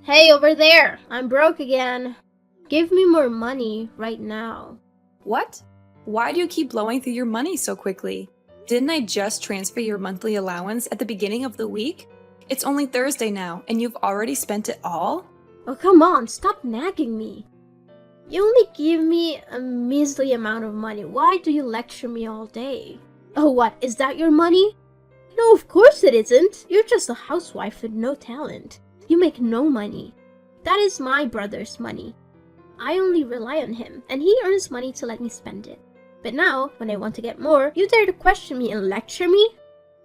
Hey, over there! I'm broke again. Give me more money right now. What? Why do you keep blowing through your money so quickly? Didn't I just transfer your monthly allowance at the beginning of the week? It's only Thursday now, and you've already spent it all? Oh, come on, stop nagging me. You only give me a measly amount of money. Why do you lecture me all day? Oh, what? Is that your money? No, of course it isn't. You're just a housewife with no talent. You make no money. That is my brother's money. I only rely on him, and he earns money to let me spend it. But now, when I want to get more, you dare to question me and lecture me?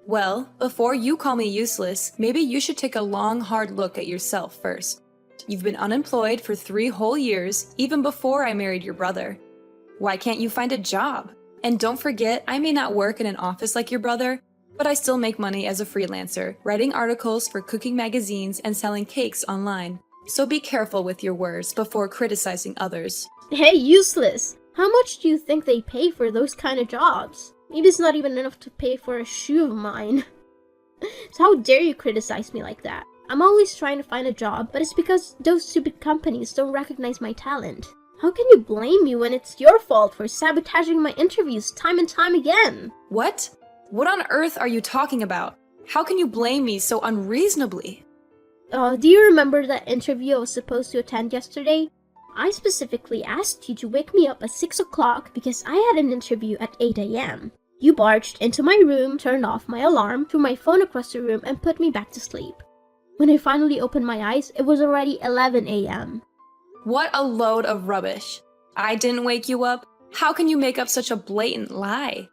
Well, before you call me useless, maybe you should take a long, hard look at yourself first. You've been unemployed for 3 whole years, even before I married your brother. Why can't you find a job? And don't forget, I may not work in an office like your brother, but I still make money as a freelancer, writing articles for cooking magazines and selling cakes online. So be careful with your words before criticizing others. Hey, useless! How much do you think they pay for those kind of jobs? Maybe it's not even enough to pay for a shoe of mine. So how dare you criticize me like that? I'm always trying to find a job, but it's because those stupid companies don't recognize my talent. How can you blame me when it's your fault for sabotaging my interviews time and time again? What? What on earth are you talking about? How can you blame me so unreasonably? Do you remember that interview I was supposed to attend yesterday? I specifically asked you to wake me up at 6 o'clock because I had an interview at 8 a.m. You barged into my room, turned off my alarm, threw my phone across the room, and put me back to sleep. When I finally opened my eyes, it was already 11 a.m. What a load of rubbish. I didn't wake you up? How can you make up such a blatant lie?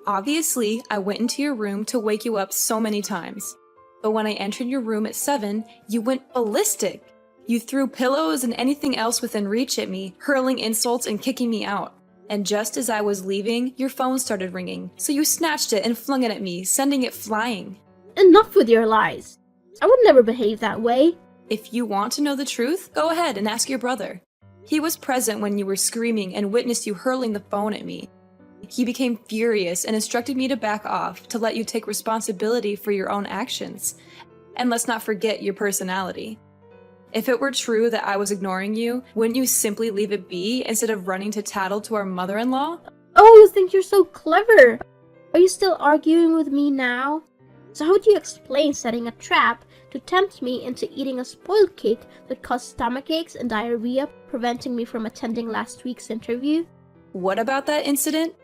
Obviously, I went into your room to wake you up so many times. But when I entered your room at 7, you went ballistic. You threw pillows and anything else within reach at me, hurling insults and kicking me out. And just as I was leaving, your phone started ringing, so you snatched it and flung it at me, sending it flying. Enough with your lies. I would never behave that way. If you want to know the truth, go ahead and ask your brother. He was present when you were screaming and witnessed you hurling the phone at me. He became furious and instructed me to back off to let you take responsibility for your own actions. And let's not forget your personality. If it were true that I was ignoring you, wouldn't you simply leave it be instead of running to tattle to our mother-in-law? Oh, you think you're so clever. Are you still arguing with me now? So how do you explain setting a trap to tempt me into eating a spoiled cake that caused stomachaches and diarrhea, preventing me from attending last week's interview? What about that incident?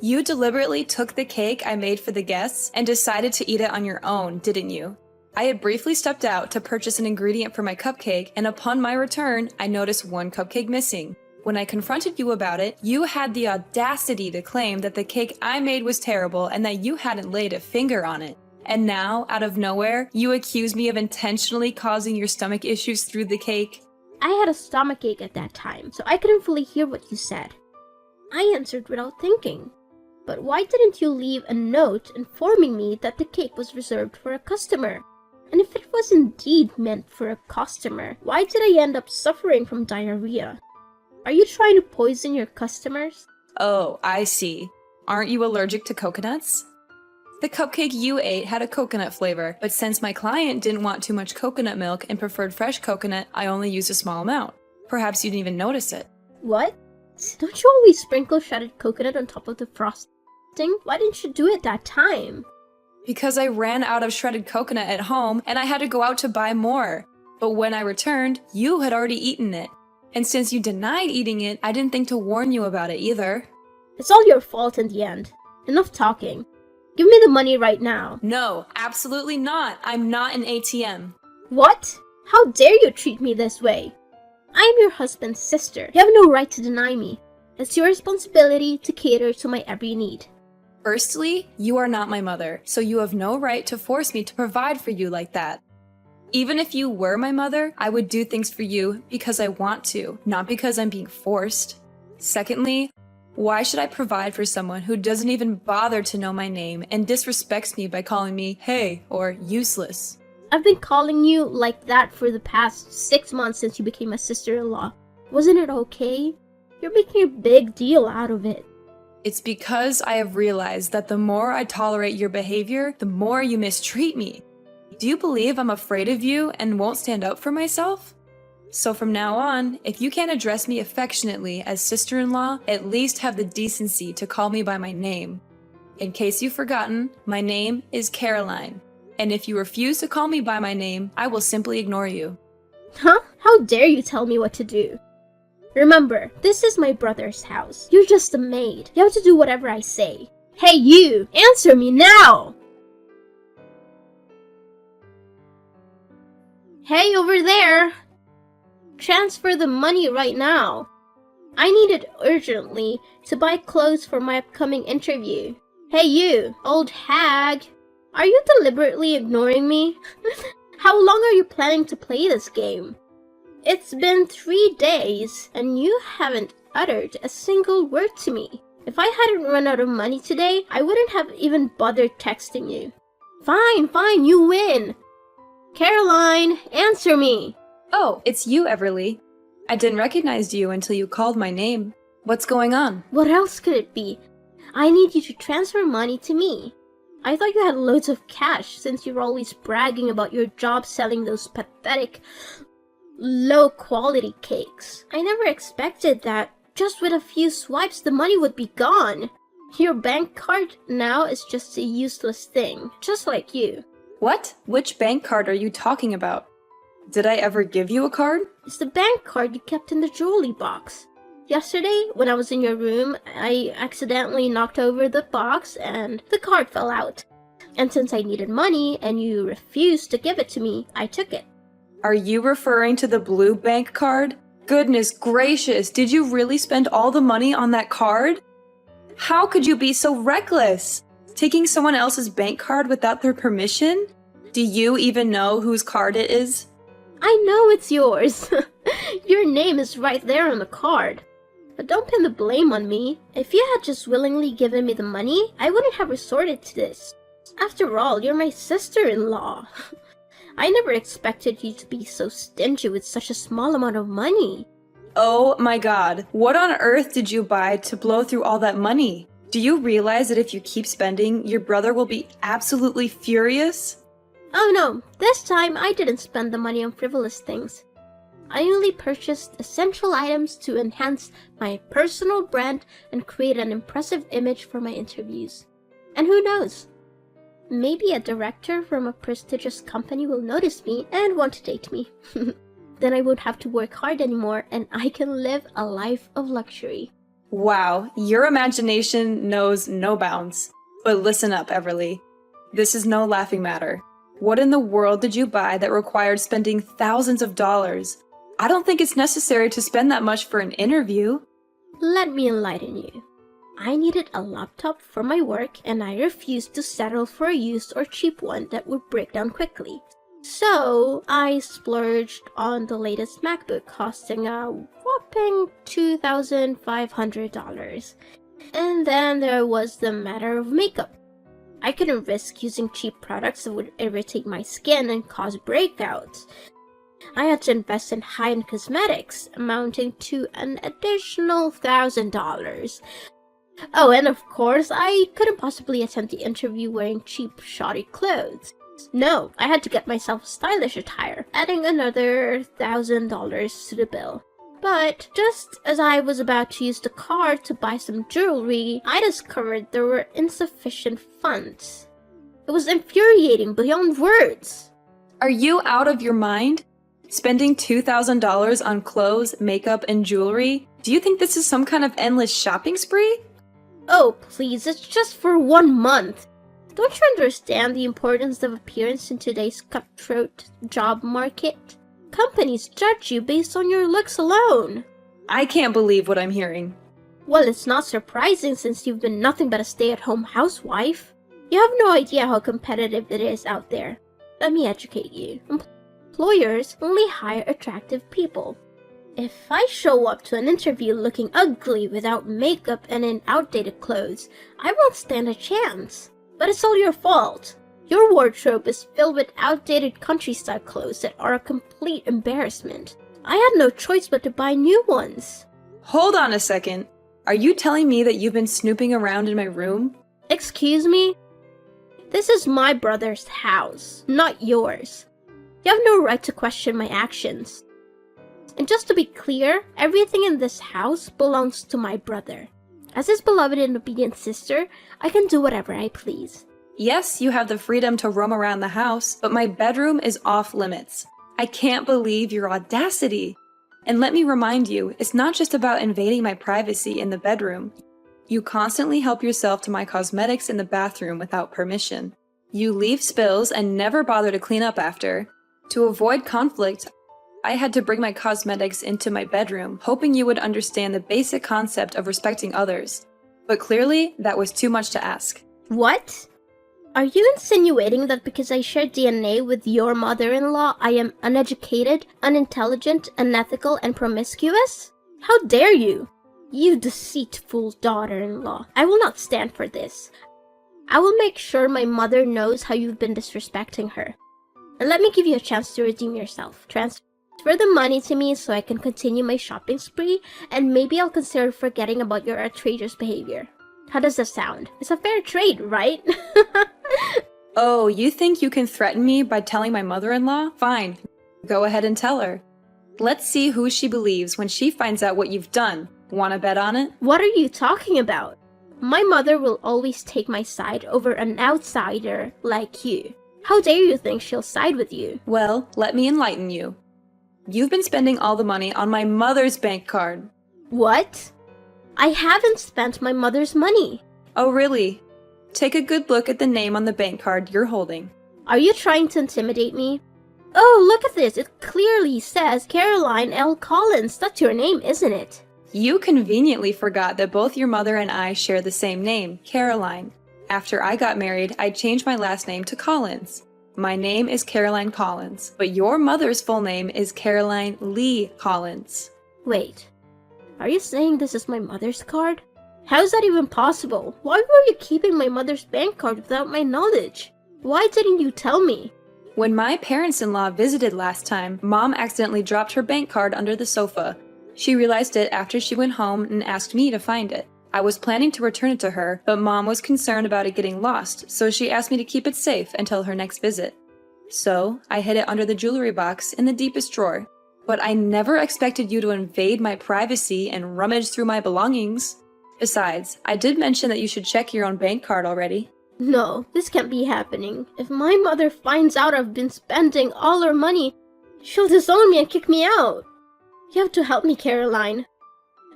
You deliberately took the cake I made for the guests and decided to eat it on your own, didn't you? I had briefly stepped out to purchase an ingredient for my cupcake, and upon my return, I noticed one cupcake missing. When I confronted you about it, you had the audacity to claim that the cake I made was terrible and that you hadn't laid a finger on it. And now, out of nowhere, you accuse me of intentionally causing your stomach issues through the cake. I had a stomachache at that time, so I couldn't fully hear what you said. I answered without thinking. But why didn't you leave a note informing me that the cake was reserved for a customer? And if it was indeed meant for a customer, why did I end up suffering from diarrhea? Are you trying to poison your customers? Oh, I see. Aren't you allergic to coconuts? The cupcake you ate had a coconut flavor, but since my client didn't want too much coconut milk and preferred fresh coconut, I only used a small amount. Perhaps you didn't even notice it. What? Don't you always sprinkle shredded coconut on top of the frosting? Why didn't you do it that time? Because I ran out of shredded coconut at home and I had to go out to buy more. But when I returned, you had already eaten it. And since you denied eating it, I didn't think to warn you about it either. It's all your fault in the end. Enough talking. Give me the money right now. No, absolutely not. I'm not an ATM. What? How dare you treat me this way? I am your husband's sister. You have no right to deny me. It's your responsibility to cater to my every need. Firstly, you are not my mother, so you have no right to force me to provide for you like that. Even if you were my mother, I would do things for you because I want to, not because I'm being forced. Secondly, why should I provide for someone who doesn't even bother to know my name and disrespects me by calling me hey or useless? I've been calling you like that for the past 6 months since you became my sister-in-law. Wasn't it okay? You're making a big deal out of it. It's because I have realized that the more I tolerate your behavior, the more you mistreat me. Do you believe I'm afraid of you and won't stand up for myself? So from now on, if you can't address me affectionately as sister-in-law, at least have the decency to call me by my name. In case you've forgotten, my name is Caroline. And if you refuse to call me by my name, I will simply ignore you. Huh? How dare you tell me what to do? Remember, this is my brother's house. You're just a maid. You have to do whatever I say. Hey you! Answer me now! Hey over there! Transfer the money right now. I need it urgently to buy clothes for my upcoming interview. Hey you, old hag! Are you deliberately ignoring me? How long are you planning to play this game? It's been 3 days, and you haven't uttered a single word to me. If I hadn't run out of money today, I wouldn't have even bothered texting you. Fine, you win! Caroline, answer me! Oh, it's you, Everly. I didn't recognize you until you called my name. What's going on? What else could it be? I need you to transfer money to me. I thought you had loads of cash since you're always bragging about your job selling those pathetic, low-quality cakes. I never expected that just with a few swipes the money would be gone. Your bank card now is just a useless thing, just like you. What? Which bank card are you talking about? Did I ever give you a card? It's the bank card you kept in the jewelry box. Yesterday, when I was in your room, I accidentally knocked over the box and the card fell out. And since I needed money and you refused to give it to me, I took it. Are you referring to the blue bank card? Goodness gracious, did you really spend all the money on that card? How could you be so reckless? Taking someone else's bank card without their permission? Do you even know whose card it is? I know it's yours. Your name is right there on the card. But don't pin the blame on me. If you had just willingly given me the money, I wouldn't have resorted to this. After all, you're my sister-in-law. I never expected you to be so stingy with such a small amount of money. Oh my god, what on earth did you buy to blow through all that money? Do you realize that if you keep spending, your brother will be absolutely furious? Oh no, this time I didn't spend the money on frivolous things. I only purchased essential items to enhance my personal brand and create an impressive image for my interviews. And who knows? Maybe a director from a prestigious company will notice me and want to date me. Then I won't have to work hard anymore and I can live a life of luxury. Wow, your imagination knows no bounds. But listen up, Everly. This is no laughing matter. What in the world did you buy that required spending thousands of dollars? I don't think it's necessary to spend that much for an interview. Let me enlighten you. I needed a laptop for my work and I refused to settle for a used or cheap one that would break down quickly. So I splurged on the latest MacBook costing a whopping $2,500. And then there was the matter of makeup. I couldn't risk using cheap products that would irritate my skin and cause breakouts. I had to invest in high-end cosmetics, amounting to an additional $1,000. Oh, and of course, I couldn't possibly attend the interview wearing cheap, shoddy clothes. No, I had to get myself stylish attire, adding another $1,000 to the bill. But just as I was about to use the card to buy some jewelry, I discovered there were insufficient funds. It was infuriating beyond words. Are you out of your mind? Spending $2,000 on clothes, makeup, and jewelry? Do you think this is some kind of endless shopping spree? Oh, please, it's just for 1 month. Don't you understand the importance of appearance in today's cutthroat job market? Companies judge you based on your looks alone. I can't believe what I'm hearing. Well, it's not surprising since you've been nothing but a stay-at-home housewife. You have no idea how competitive it is out there. Let me educate you. Employers only hire attractive people. If I show up to an interview looking ugly without makeup and in outdated clothes, I won't stand a chance. But it's all your fault. Your wardrobe is filled with outdated countryside clothes that are a complete embarrassment. I had no choice but to buy new ones. Hold on a second. Are you telling me that you've been snooping around in my room? Excuse me? This is my brother's house, not yours. You have no right to question my actions. And just to be clear, everything in this house belongs to my brother. As his beloved and obedient sister, I can do whatever I please. Yes, you have the freedom to roam around the house, but my bedroom is off limits. I can't believe your audacity. And let me remind you, it's not just about invading my privacy in the bedroom. You constantly help yourself to my cosmetics in the bathroom without permission. You leave spills and never bother to clean up after. To avoid conflict, I had to bring my cosmetics into my bedroom, hoping you would understand the basic concept of respecting others. But clearly, that was too much to ask. What? Are you insinuating that because I share DNA with your mother-in-law, I am uneducated, unintelligent, unethical, and promiscuous? How dare you? You deceitful daughter-in-law. I will not stand for this. I will make sure my mother knows how you've been disrespecting her. And let me give you a chance to redeem yourself. Transfer the money to me so I can continue my shopping spree, and maybe I'll consider forgetting about your outrageous behavior. How does that sound? It's a fair trade, right? Oh, you think you can threaten me by telling my mother-in-law? Fine. Go ahead and tell her. Let's see who she believes when she finds out what you've done. Wanna bet on it? What are you talking about? My mother will always take my side over an outsider like you. How dare you think she'll side with you? Well, let me enlighten you. You've been spending all the money on my mother's bank card. What? I haven't spent my mother's money. Oh, really? Take a good look at the name on the bank card you're holding. Are you trying to intimidate me? Oh, look at this. It clearly says Caroline L. Collins. That's your name, isn't it? You conveniently forgot that both your mother and I share the same name, Caroline. After I got married, I changed my last name to Collins. My name is Caroline Collins, but your mother's full name is Caroline Lee Collins. Wait, are you saying this is my mother's card? How is that even possible? Why were you keeping my mother's bank card without my knowledge? Why didn't you tell me? When my parents-in-law visited last time, Mom accidentally dropped her bank card under the sofa. She realized it after she went home and asked me to find it. I was planning to return it to her, but Mom was concerned about it getting lost, so she asked me to keep it safe until her next visit. So, I hid it under the jewelry box in the deepest drawer. But I never expected you to invade my privacy and rummage through my belongings. Besides, I did mention that you should check your own bank card already. No, this can't be happening. If my mother finds out I've been spending all her money, she'll disown me and kick me out. You have to help me, Caroline.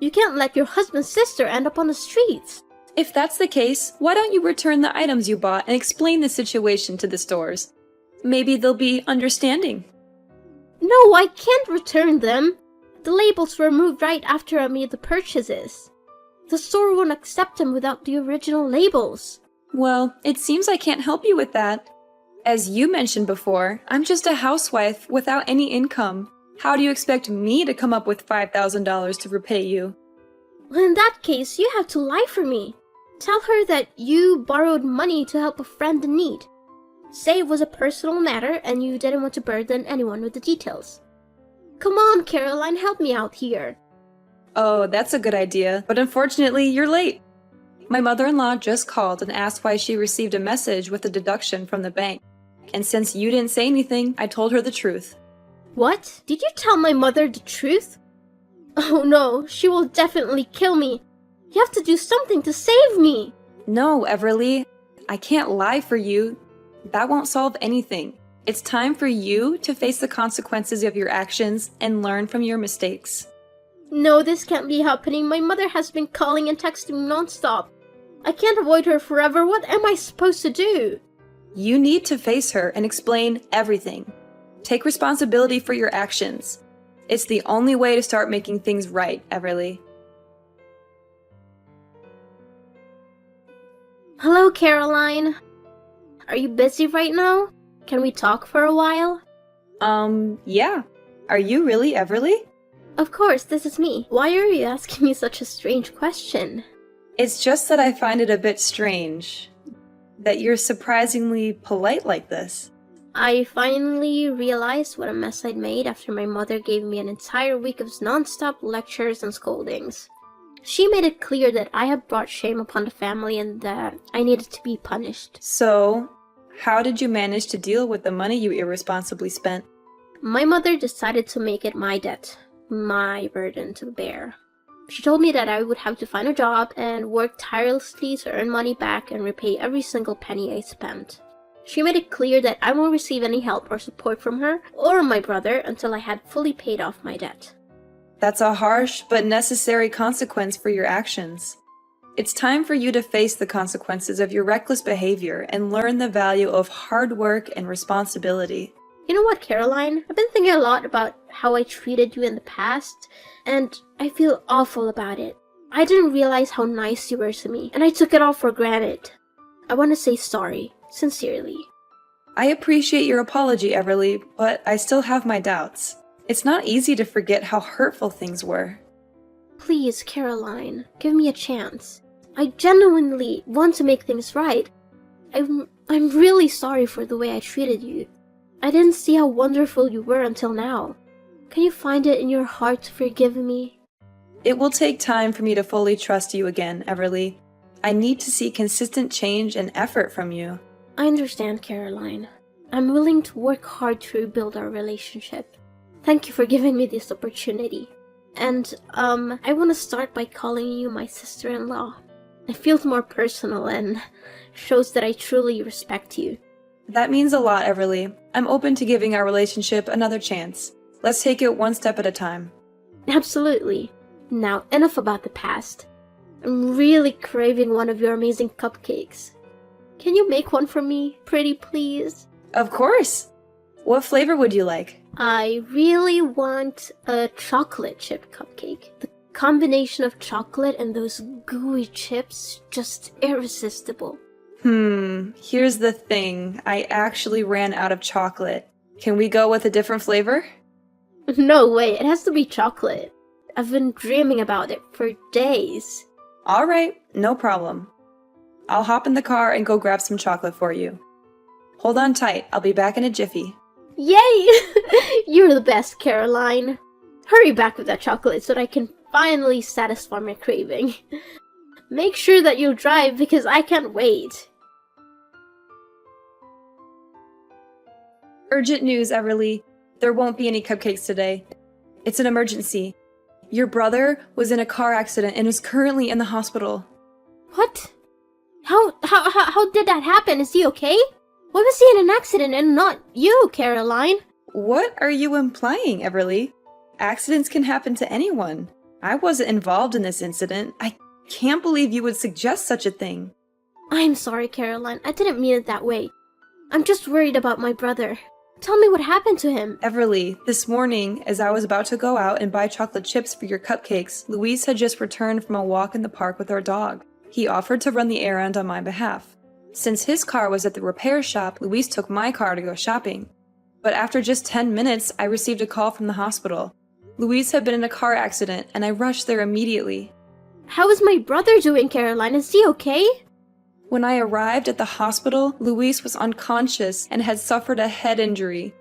You can't let your husband's sister end up on the streets. If that's the case, why don't you return the items you bought and explain the situation to the stores? Maybe they'll be understanding. No, I can't return them. The labels were removed right after I made the purchases. The store won't accept them without the original labels. Well, it seems I can't help you with that. As you mentioned before, I'm just a housewife without any income. How do you expect me to come up with $5,000 to repay you? Well, in that case, you have to lie for me. Tell her that you borrowed money to help a friend in need. Say it was a personal matter and you didn't want to burden anyone with the details. Come on, Caroline, help me out here. Oh, that's a good idea, but unfortunately, you're late. My mother-in-law just called and asked why she received a message with a deduction from the bank. And since you didn't say anything, I told her the truth. What? Did you tell my mother the truth? Oh no, she will definitely kill me. You have to do something to save me. No, Everly, I can't lie for you. That won't solve anything. It's time for you to face the consequences of your actions and learn from your mistakes. No, this can't be happening. My mother has been calling and texting nonstop. I can't avoid her forever. What am I supposed to do? You need to face her and explain everything. Take responsibility for your actions. It's the only way to start making things right, Everly. Hello, Caroline. Are you busy right now? Can we talk for a while? Yeah. Are you really Everly? Of course, this is me. Why are you asking me such a strange question? It's just that I find it a bit strange that you're surprisingly polite like this. I finally realized what a mess I'd made after my mother gave me an entire week of non-stop lectures and scoldings. She made it clear that I had brought shame upon the family and that I needed to be punished. So, how did you manage to deal with the money you irresponsibly spent? My mother decided to make it my debt. my burden to bear. She told me that I would have to find a job and work tirelessly to earn money back and repay every single penny I spent. She made it clear that I won't receive any help or support from her or my brother until I had fully paid off my debt. That's a harsh but necessary consequence for your actions. It's time for you to face the consequences of your reckless behavior and learn the value of hard work and responsibility. You know what, Caroline? I've been thinking a lot about how I treated you in the past, and I feel awful about it. I didn't realize how nice you were to me, and I took it all for granted. I want to say sorry, sincerely. I appreciate your apology, Everly, but I still have my doubts. It's not easy to forget how hurtful things were. Please, Caroline, give me a chance. I genuinely want to make things right. I'm really sorry for the way I treated you. I didn't see how wonderful you were until now. Can you find it in your heart to forgive me? It will take time for me to fully trust you again, Everly. I need to see consistent change and effort from you. I understand, Caroline. I'm willing to work hard to rebuild our relationship. Thank you for giving me this opportunity. And, I want to start by calling you my sister-in-law. It feels more personal and shows that I truly respect you. That means a lot, Everly. I'm open to giving our relationship another chance. Let's take it one step at a time. Absolutely. Now, enough about the past. I'm really craving one of your amazing cupcakes. Can you make one for me, pretty please? Of course! What flavor would you like? I really want a chocolate chip cupcake. The combination of chocolate and those gooey chips, just irresistible. Here's the thing. I actually ran out of chocolate. Can we go with a different flavor? No way, it has to be chocolate. I've been dreaming about it for days. Alright, no problem. I'll hop in the car and go grab some chocolate for you. Hold on tight, I'll be back in a jiffy. Yay! You're the best, Caroline. Hurry back with that chocolate so that I can finally satisfy my craving. Make sure that you drive because I can't wait. Urgent news, Everly. There won't be any cupcakes today. It's an emergency. Your brother was in a car accident and is currently in the hospital. What? How did that happen? Is he okay? Why was he in an accident and not you, Caroline? What are you implying, Everly? Accidents can happen to anyone. I wasn't involved in this incident. I can't believe you would suggest such a thing. I'm sorry, Caroline. I didn't mean it that way. I'm just worried about my brother. Tell me what happened to him. Everly, this morning, as I was about to go out and buy chocolate chips for your cupcakes, Luis had just returned from a walk in the park with our dog. He offered to run the errand on my behalf. Since his car was at the repair shop, Luis took my car to go shopping. But after just 10 minutes, I received a call from the hospital. Luis had been in a car accident, and I rushed there immediately. How is my brother doing, Caroline? Is he okay? When I arrived at the hospital, Luis was unconscious and had suffered a head injury.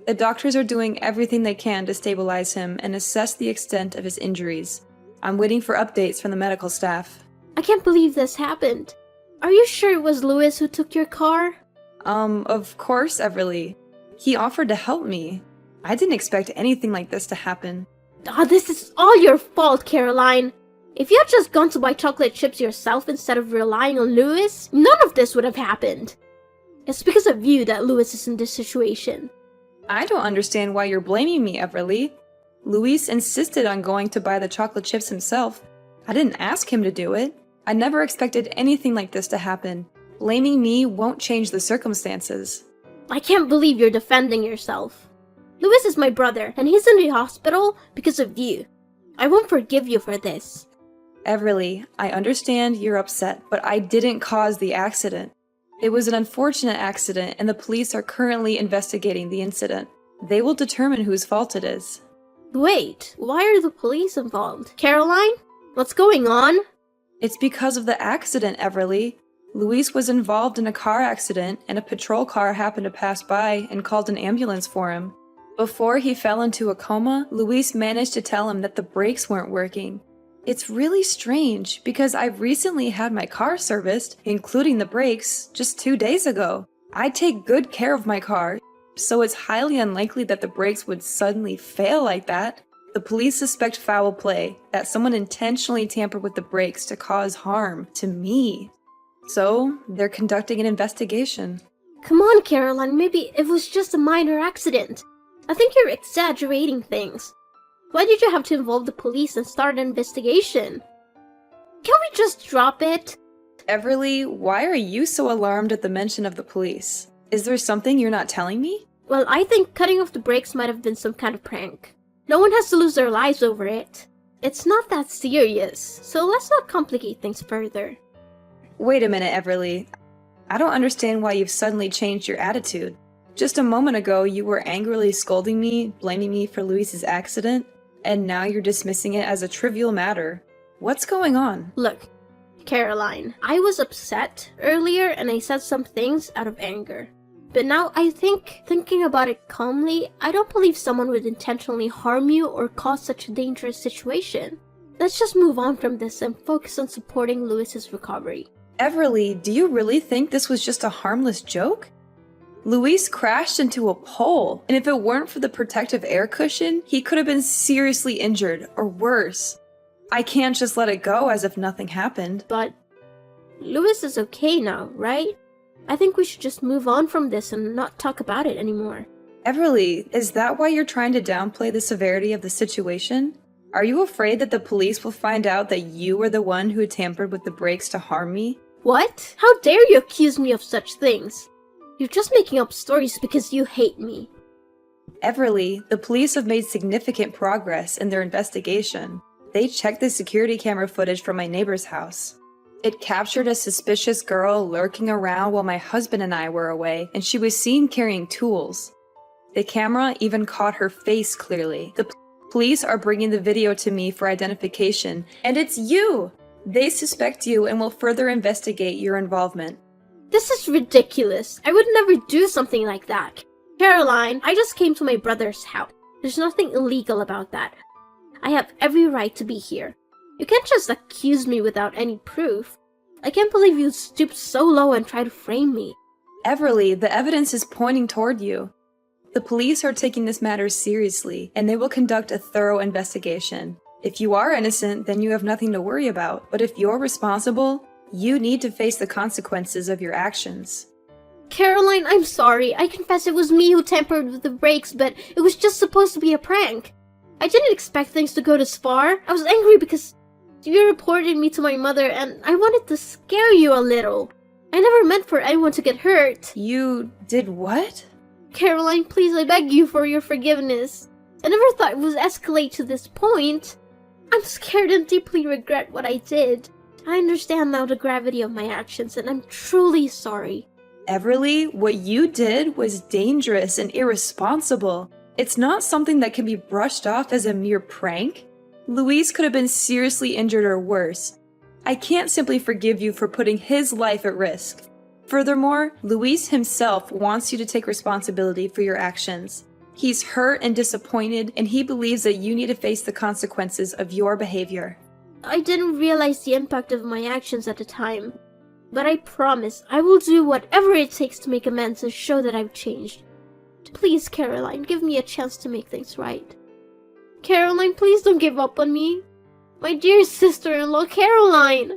The doctors are doing everything they can to stabilize him and assess the extent of his injuries. I'm waiting for updates from the medical staff. I can't believe this happened. Are you sure it was Louis who took your car? Of course, Everly. He offered to help me. I didn't expect anything like this to happen. This is all your fault, Caroline. If you had just gone to buy chocolate chips yourself instead of relying on Louis, none of this would have happened. It's because of you that Louis is in this situation. I don't understand why you're blaming me, Everly. Luis insisted on going to buy the chocolate chips himself. I didn't ask him to do it. I never expected anything like this to happen. Blaming me won't change the circumstances. I can't believe you're defending yourself. Louis is my brother, and he's in the hospital because of you. I won't forgive you for this. Everly, I understand you're upset, but I didn't cause the accident. It was an unfortunate accident, and the police are currently investigating the incident. They will determine whose fault it is. Wait, why are the police involved? Caroline? What's going on? It's because of the accident, Everly. Luis was involved in a car accident, and a patrol car happened to pass by and called an ambulance for him. Before he fell into a coma, Luis managed to tell him that the brakes weren't working. It's really strange because I've recently had my car serviced, including the brakes, just 2 days ago. I take good care of my car, so it's highly unlikely that the brakes would suddenly fail like that. The police suspect foul play, that someone intentionally tampered with the brakes to cause harm to me. So, they're conducting an investigation. Come on, Caroline, maybe it was just a minor accident. I think you're exaggerating things. Why did you have to involve the police and start an investigation? Can't we just drop it? Everly, why are you so alarmed at the mention of the police? Is there something you're not telling me? Well, I think cutting off the brakes might have been some kind of prank. No one has to lose their lives over it. It's not that serious, so let's not complicate things further. Wait a minute, Everly. I don't understand why you've suddenly changed your attitude. Just a moment ago, you were angrily scolding me, blaming me for Luis's accident, and now you're dismissing it as a trivial matter. What's going on? Look, Caroline, I was upset earlier and I said some things out of anger. But now I think, thinking about it calmly, I don't believe someone would intentionally harm you or cause such a dangerous situation. Let's just move on from this and focus on supporting Luis's recovery. Everly, do you really think this was just a harmless joke? Luis crashed into a pole, and if it weren't for the protective air cushion, he could have been seriously injured, or worse. I can't just let it go as if nothing happened. But Luis is okay now, right? I think we should just move on from this and not talk about it anymore. Everly, is that why you're trying to downplay the severity of the situation? Are you afraid that the police will find out that you were the one who tampered with the brakes to harm me? What? How dare you accuse me of such things? You're just making up stories because you hate me. Everly, the police have made significant progress in their investigation. They checked the security camera footage from my neighbor's house. It captured a suspicious girl lurking around while my husband and I were away, and she was seen carrying tools. The camera even caught her face clearly. The police are bringing the video to me for identification, and it's you! They suspect you and will further investigate your involvement. This is ridiculous. I would never do something like that. Caroline, I just came to my brother's house. There's nothing illegal about that. I have every right to be here. You can't just accuse me without any proof. I can't believe you stooped so low and tried to frame me. Everly, the evidence is pointing toward you. The police are taking this matter seriously, and they will conduct a thorough investigation. If you are innocent, then you have nothing to worry about. But if you're responsible, you need to face the consequences of your actions. Caroline, I'm sorry. I confess it was me who tampered with the brakes, but it was just supposed to be a prank. I didn't expect things to go this far. I was angry because you reported me to my mother and I wanted to scare you a little. I never meant for anyone to get hurt. You did what? Caroline, please, I beg you for your forgiveness. I never thought it would escalate to this point. I'm scared and deeply regret what I did. I understand now the gravity of my actions and I'm truly sorry. Everly, what you did was dangerous and irresponsible. It's not something that can be brushed off as a mere prank. Luis could have been seriously injured or worse. I can't simply forgive you for putting his life at risk. Furthermore, Luis himself wants you to take responsibility for your actions. He's hurt and disappointed, and he believes that you need to face the consequences of your behavior. I didn't realize the impact of my actions at the time, but I promise I will do whatever it takes to make amends and show that I've changed. Please, Caroline, give me a chance to make things right. Caroline, please don't give up on me. My dear sister-in-law, Caroline!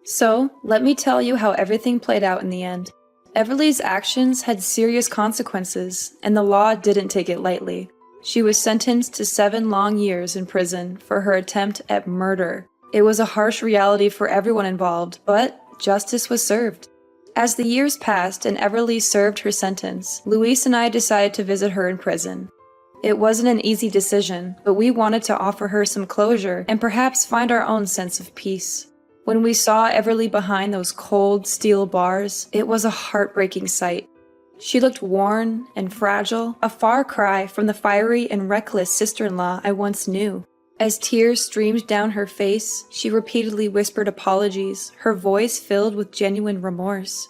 So, let me tell you how everything played out in the end. Everly's actions had serious consequences, and the law didn't take it lightly. She was sentenced to 7 long years in prison for her attempt at murder. It was a harsh reality for everyone involved, but justice was served. As the years passed and Everly served her sentence, Luis and I decided to visit her in prison. It wasn't an easy decision, but we wanted to offer her some closure and perhaps find our own sense of peace. When we saw Everly behind those cold steel bars, it was a heartbreaking sight. She looked worn and fragile, a far cry from the fiery and reckless sister-in-law I once knew. As tears streamed down her face, she repeatedly whispered apologies, her voice filled with genuine remorse.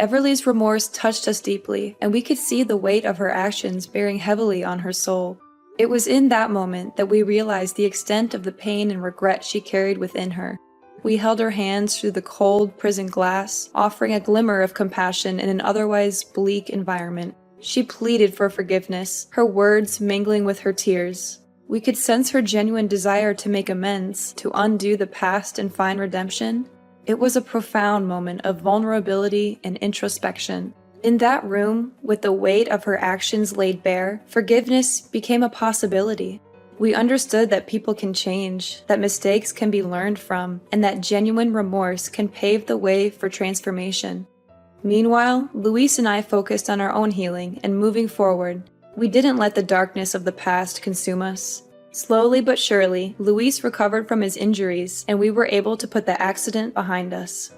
Everly's remorse touched us deeply, and we could see the weight of her actions bearing heavily on her soul. It was in that moment that we realized the extent of the pain and regret she carried within her. We held her hands through the cold prison glass, offering a glimmer of compassion in an otherwise bleak environment. She pleaded for forgiveness, her words mingling with her tears. We could sense her genuine desire to make amends, to undo the past and find redemption. It was a profound moment of vulnerability and introspection. In that room, with the weight of her actions laid bare, forgiveness became a possibility. We understood that people can change, that mistakes can be learned from, and that genuine remorse can pave the way for transformation. Meanwhile, Luis and I focused on our own healing and moving forward. We didn't let the darkness of the past consume us. Slowly but surely, Luis recovered from his injuries, and we were able to put the accident behind us.